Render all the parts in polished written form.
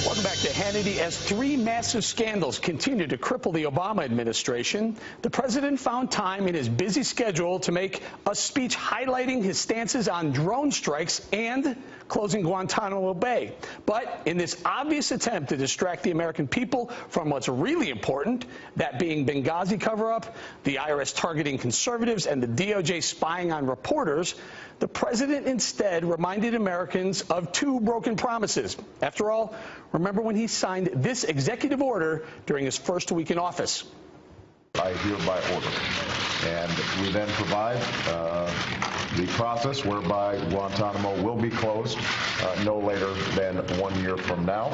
Welcome back to Hannity. As three massive scandals continue to cripple the Obama administration, the president found time in his busy schedule to make a speech highlighting his stances on drone strikes and closing Guantanamo Bay. But in this obvious attempt to distract the American people from what's really important, that being Benghazi cover-up, the IRS targeting conservatives, and the DOJ spying on reporters, the president instead reminded Americans of two broken promises. After all, remember when he signed this executive order during his first week in office? I hereby order. And we then provide the process whereby Guantanamo will be closed no later than 1 year from now.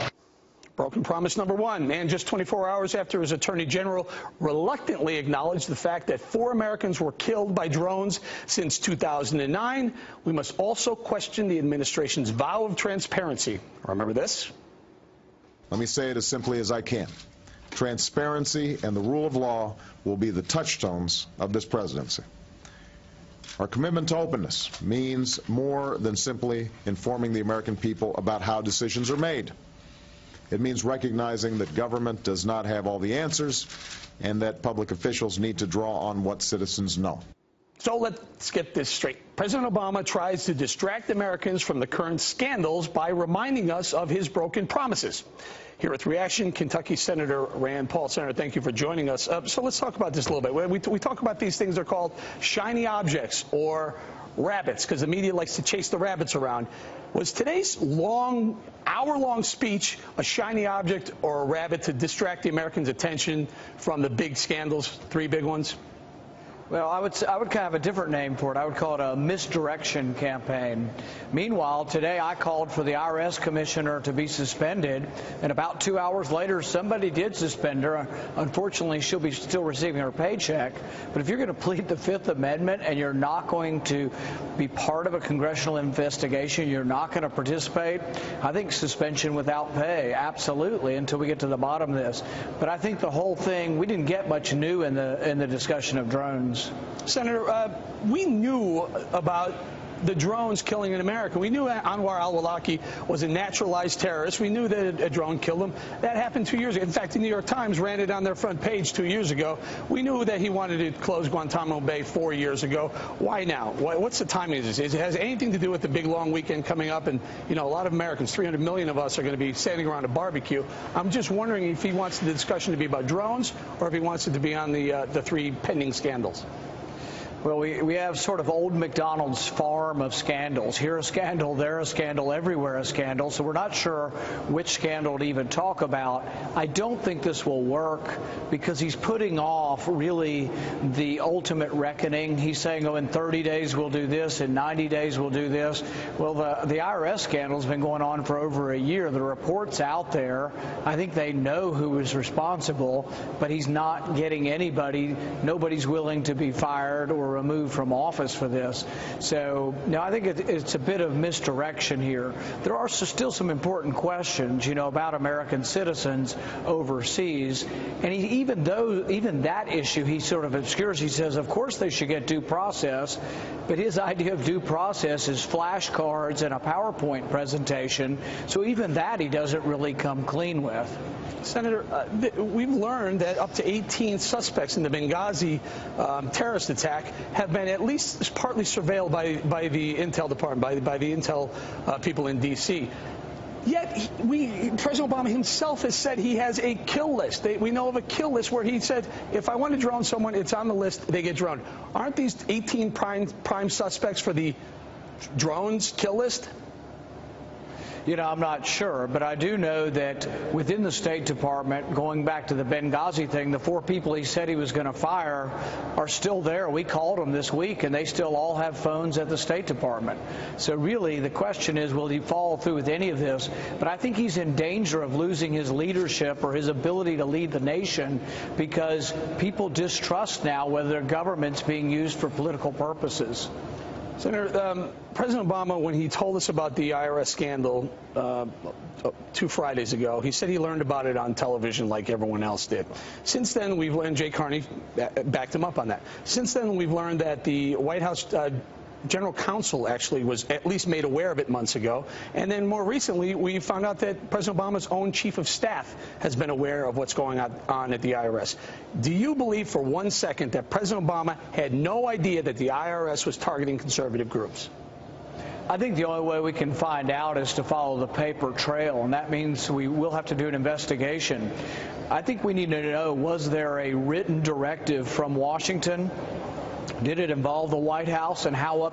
Broken promise number one. And just 24 hours after his attorney general reluctantly acknowledged the fact that 4 Americans were killed by drones since 2009, we must also question the administration's vow of transparency. Remember this? Let me say it as simply as I can. Transparency and the rule of law will be the touchstones of this presidency. Our commitment to openness means more than simply informing the American people about how decisions are made. It means recognizing that government does not have all the answers and that public officials need to draw on what citizens know. So let's get this straight. President Obama tries to distract Americans from the current scandals by reminding us of his broken promises. Here with Reaction, Kentucky Senator Rand Paul. Senator, thank you for joining us. So let's talk about this a little bit. We talk about these things, they're called shiny objects or rabbits, because the media likes to chase the rabbits around. Was today's hour-long speech a shiny object or a rabbit to distract the Americans' attention from the big scandals, 3 big ones? Well, I would kind of have a different name for it. I would call it a misdirection campaign. Meanwhile, today I called for the IRS commissioner to be suspended, and about 2 hours later, somebody did suspend her. Unfortunately, she'll be still receiving her paycheck. But if you're going to plead the Fifth Amendment and you're not going to be part of a congressional investigation, you're not going to participate, I think suspension without pay, absolutely, until we get to the bottom of this. But I think the whole thing, we didn't get much new in the discussion of drones. Senator, we knew about the drones killing in America. We knew Anwar al-Awlaki was a naturalized terrorist. We knew that a drone killed him. That happened 2 years ago. In fact, the New York Times ran it on their front page 2 years ago. We knew that he wanted to close Guantanamo Bay 4 years ago. Why now? What's the timing of this? It has anything to do with the big long weekend coming up, and you know, a lot of Americans, 300 million of us, are going to be standing around a barbecue. I'm just wondering if he wants the discussion to be about drones or if he wants it to be on the 3 pending scandals. Well, we have sort of Old MacDonald's farm of scandals. Here a scandal, there a scandal, everywhere a scandal. So we're not sure which scandal to even talk about. I don't think this will work because he's putting off really the ultimate reckoning. He's saying, oh, in 30 days we'll do this, in 90 days we'll do this. Well, the IRS scandal's been going on for over a year. The report's out there. I think they know who is responsible, but he's not getting anybody. Nobody's willing to be fired or removed from office for this. So now I think it's a bit of misdirection here. There are still some important questions, you know, about American citizens overseas. And even that issue, he sort of obscures. He says, of course they should get due process, but his idea of due process is flashcards and a PowerPoint presentation. So even that he doesn't really come clean with. Senator, we've learned that up to 18 suspects in the Benghazi terrorist attack have been at least partly surveilled by the Intel Department, by the Intel people in D.C. Yet, President Obama himself has said he has a kill list. We know of a kill list where he said, if I want to drone someone, it's on the list, they get droned. Aren't these 18 prime suspects for the drones kill list? You know, I'm not sure, but I do know that within the State Department, going back to the Benghazi thing, the 4 people he said he was going to fire are still there. We called them this week, and they still all have phones at the State Department. So really, the question is, will he follow through with any of this? But I think he's in danger of losing his leadership or his ability to lead the nation because people distrust now whether their government's being used for political purposes. Senator, President Obama, when he told us about the IRS scandal 2 Fridays ago, he said he learned about it on television like everyone else did. Since then, we've learned, Jay Carney backed him up on that. Since then, we've learned that the White House general counsel actually was at least made aware of it months ago. And then more recently, we found out that President Obama's own chief of staff has been aware of what's going on at the IRS. Do you believe for 1 second that President Obama had no idea that the IRS was targeting conservative groups? I think the only way we can find out is to follow the paper trail, and that means we will have to do an investigation. I think we need to know, was there a written directive from Washington? Did it involve the White House, and how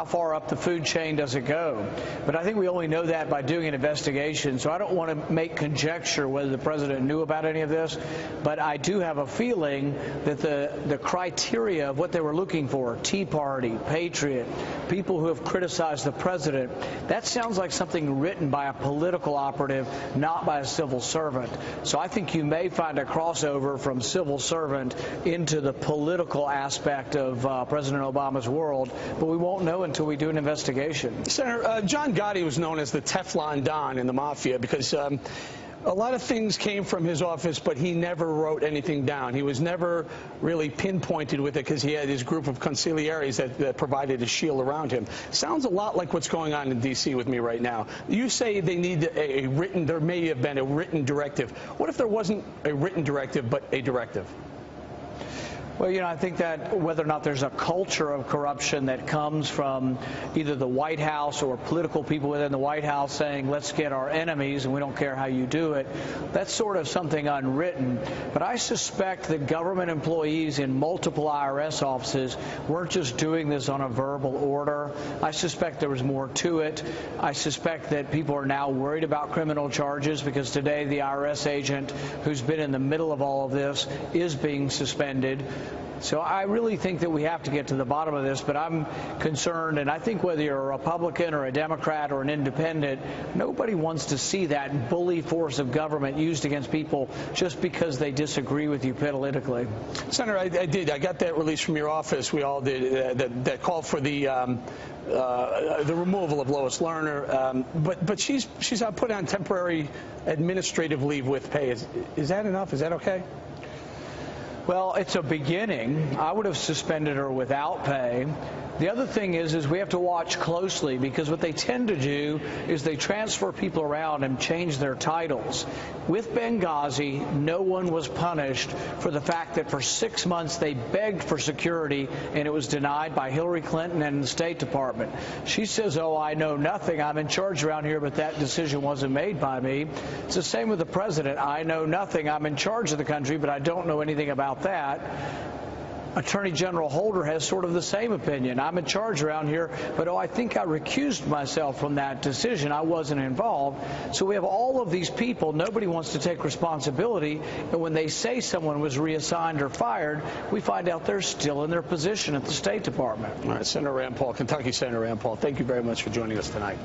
far up the food chain does it go? But I think we only know that by doing an investigation, so I don't want to make conjecture whether the president knew about any of this, but I do have a feeling that the criteria of what they were looking for, Tea Party, Patriot, people who have criticized the president, that sounds like something written by a political operative, not by a civil servant. So I think you may find a crossover from civil servant into the political aspect of President Obama's world, but we won't know until we do an investigation. Senator, John Gotti was known as the Teflon Don in the mafia because a lot of things came from his office, but he never wrote anything down. He was never really pinpointed with it because he had his group of consiglieres that provided a shield around him. Sounds a lot like what's going on in D.C. with me right now. You say they need there may have been a written directive. What if there wasn't a written directive, but a directive? Well, I think that whether or not there's a culture of corruption that comes from either the White House or political people within the White House saying, let's get our enemies and we don't care how you do it, that's sort of something unwritten. But I suspect that government employees in multiple IRS offices weren't just doing this on a verbal order. I suspect there was more to it. I suspect that people are now worried about criminal charges because today the IRS agent who's been in the middle of all of this is being suspended. So I really think that we have to get to the bottom of this, but I'm concerned, and I think whether you're a Republican or a Democrat or an independent, nobody wants to see that bully force of government used against people just because they disagree with you politically. Senator, I got that release from your office. We all did, that called for the removal of Lois Lerner, but she's put on temporary administrative leave with pay. Is that enough? Is that okay? Well, it's a beginning. I would have suspended her without pay. The other thing is we have to watch closely because what they tend to do is they transfer people around and change their titles. With Benghazi, no one was punished for the fact that for 6 months they begged for security and it was denied by Hillary Clinton and the State Department. She says, oh, I know nothing. I'm in charge around here, but that decision wasn't made by me. It's the same with the president. I know nothing. I'm in charge of the country, but I don't know anything about that. Attorney General Holder has sort of the same opinion. I'm in charge around here, but I think I recused myself from that decision. I wasn't involved. So we have all of these people. Nobody wants to take responsibility. And when they say someone was reassigned or fired, we find out they're still in their position at the State Department. All right, Senator Rand Paul, Kentucky Senator Rand Paul, thank you very much for joining us tonight.